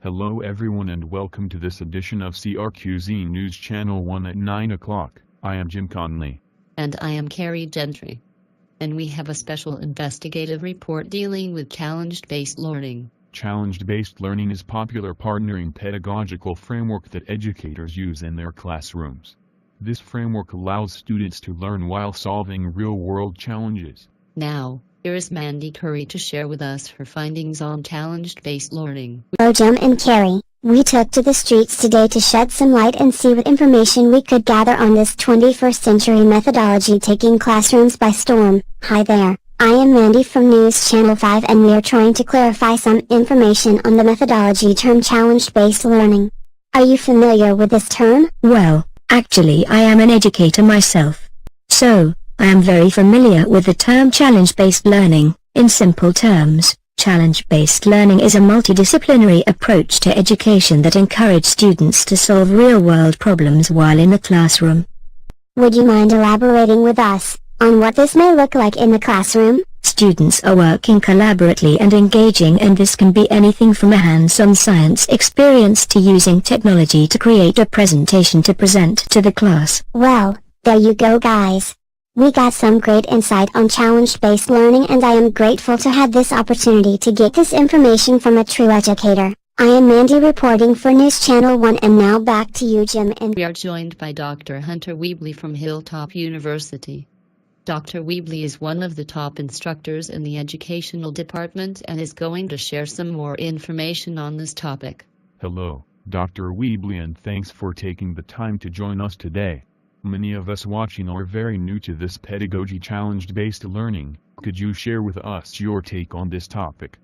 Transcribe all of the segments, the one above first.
Hello everyone and welcome to this edition of CRQZ News Channel 1 at 9 o'clock. I am Jim Conley. And I am Carrie Gentry. And we have a special investigative report dealing with challenge-based learning. Challenge-based learning is a popular partnering pedagogical framework that educators use in their classrooms. This framework allows students to learn while solving real-world challenges. Now, here is Mandy Curry to share with us her findings on challenge-based learning. Hello Jim and Carrie. We took to the streets today to shed some light and see what information we could gather on this 21st century methodology taking classrooms by storm. Hi there, I am Mandy from News Channel 5 and we are trying to clarify some information on the methodology term challenge-based learning. Are you familiar with this term? Well, actually I am an educator myself. So, I am very familiar with the term challenge-based learning. In simple terms, challenge-based learning is a multidisciplinary approach to education that encourages students to solve real-world problems while in the classroom. Would you mind elaborating with us on what this may look like in the classroom? Students are working collaboratively and engaging, and this can be anything from a hands-on science experience to using technology to create a presentation to present to the class. Well, there you go guys. We got some great insight on challenge-based learning and I am grateful to have this opportunity to get this information from a true educator. I am Mandy reporting for News Channel 1 and now back to you Jim and We are joined by Dr. Hunter Weebly from Hilltop University. Dr. Weebly is one of the top instructors in the educational department and is going to share some more information on this topic. Hello, Dr. Weebly, and thanks for taking the time to join us today. Many of us watching are very new to this pedagogy challenge-based learning. Could you share with us your take on this topic?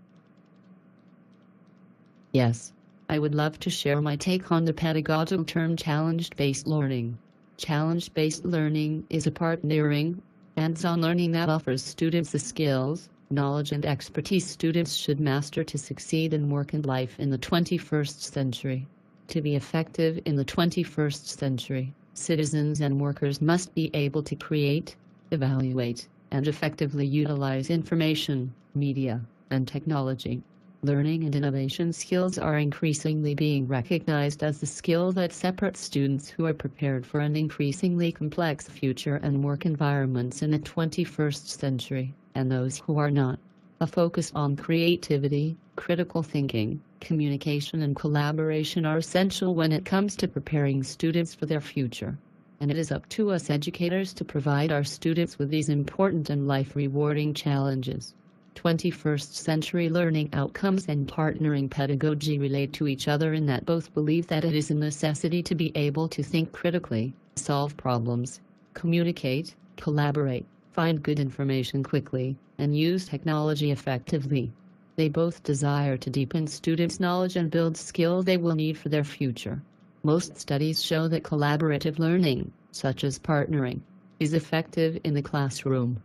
Yes, I would love to share my take on the pedagogical term challenge-based learning. Challenge-based learning is a partnering, hands-on learning that offers students the skills, knowledge and expertise students should master to succeed in work and life in the 21st century. To be effective in the 21st century, citizens and workers must be able to create, evaluate, and effectively utilize information, media, and technology. Learning and innovation skills are increasingly being recognized as the skill that separates students who are prepared for an increasingly complex future and work environments in the 21st century, and those who are not. A focus on creativity, critical thinking, communication and collaboration are essential when it comes to preparing students for their future. And it is up to us educators to provide our students with these important and life-rewarding challenges. 21st century learning outcomes and partnering pedagogy relate to each other in that both believe that it is a necessity to be able to think critically, solve problems, communicate, collaborate, find good information quickly, and use technology effectively. They both desire to deepen students' knowledge and build skills they will need for their future. Most studies show that collaborative learning, such as partnering, is effective in the classroom.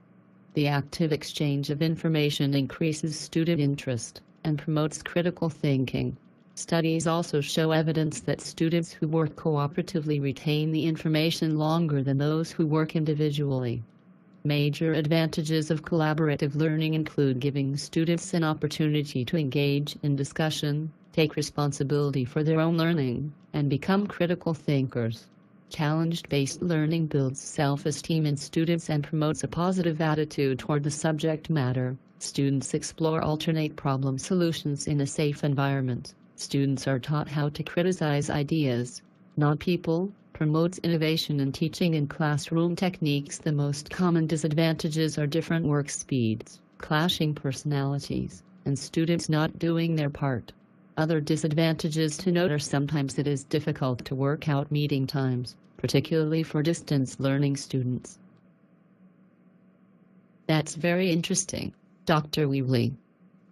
The active exchange of information increases student interest and promotes critical thinking. Studies also show evidence that students who work cooperatively retain the information longer than those who work individually. Major advantages of collaborative learning include giving students an opportunity to engage in discussion, take responsibility for their own learning, and become critical thinkers. Challenge-based learning builds self-esteem in students and promotes a positive attitude toward the subject matter. Students explore alternate problem solutions in a safe environment. Students are taught how to criticize ideas, not people. Promotes innovation in teaching and classroom techniques. The most common disadvantages are different work speeds, clashing personalities, and students not doing their part. Other disadvantages to note are sometimes it is difficult to work out meeting times, particularly for distance learning students. That's very interesting, Dr. Weebly.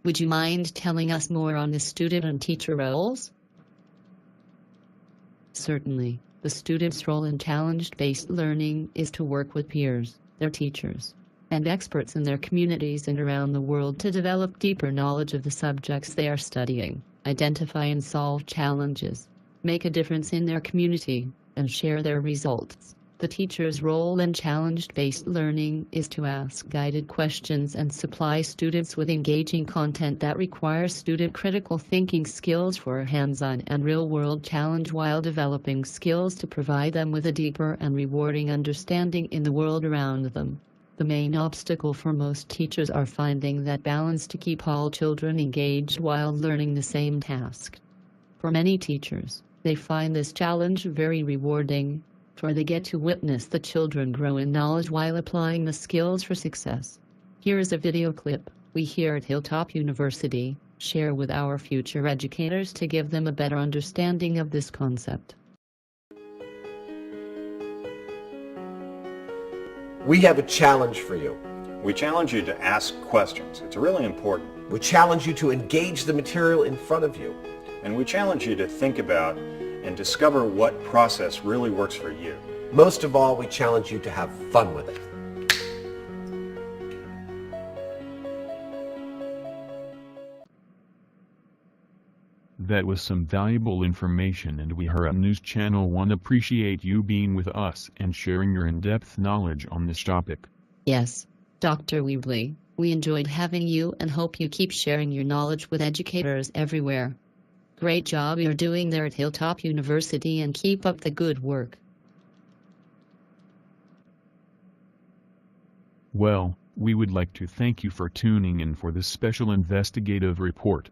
Would you mind telling us more on the student and teacher roles? Certainly. The student's role in challenge-based learning is to work with peers, their teachers, and experts in their communities and around the world to develop deeper knowledge of the subjects they are studying, identify and solve challenges, make a difference in their community, and share their results. The teacher's role in challenge-based learning is to ask guided questions and supply students with engaging content that requires student critical thinking skills for a hands-on and real-world challenge while developing skills to provide them with a deeper and rewarding understanding in the world around them. The main obstacle for most teachers are finding that balance to keep all children engaged while learning the same task. For many teachers, they find this challenge very rewarding, for they get to witness the children grow in knowledge while applying the skills for success. Here is a video clip we here at Hilltop University share with our future educators to give them a better understanding of this concept. We have a challenge for you. We challenge you to ask questions. It's really important. We challenge you to engage the material in front of you. And we challenge you to think about and discover what process really works for you. Most of all, we challenge you to have fun with it. That was some valuable information, and we here at News Channel 1 appreciate you being with us and sharing your in-depth knowledge on this topic. Yes, Dr. Weebly, we enjoyed having you and hope you keep sharing your knowledge with educators everywhere. Great job you're doing there at Hilltop University, and keep up the good work. Well, we would like to thank you for tuning in for this special investigative report.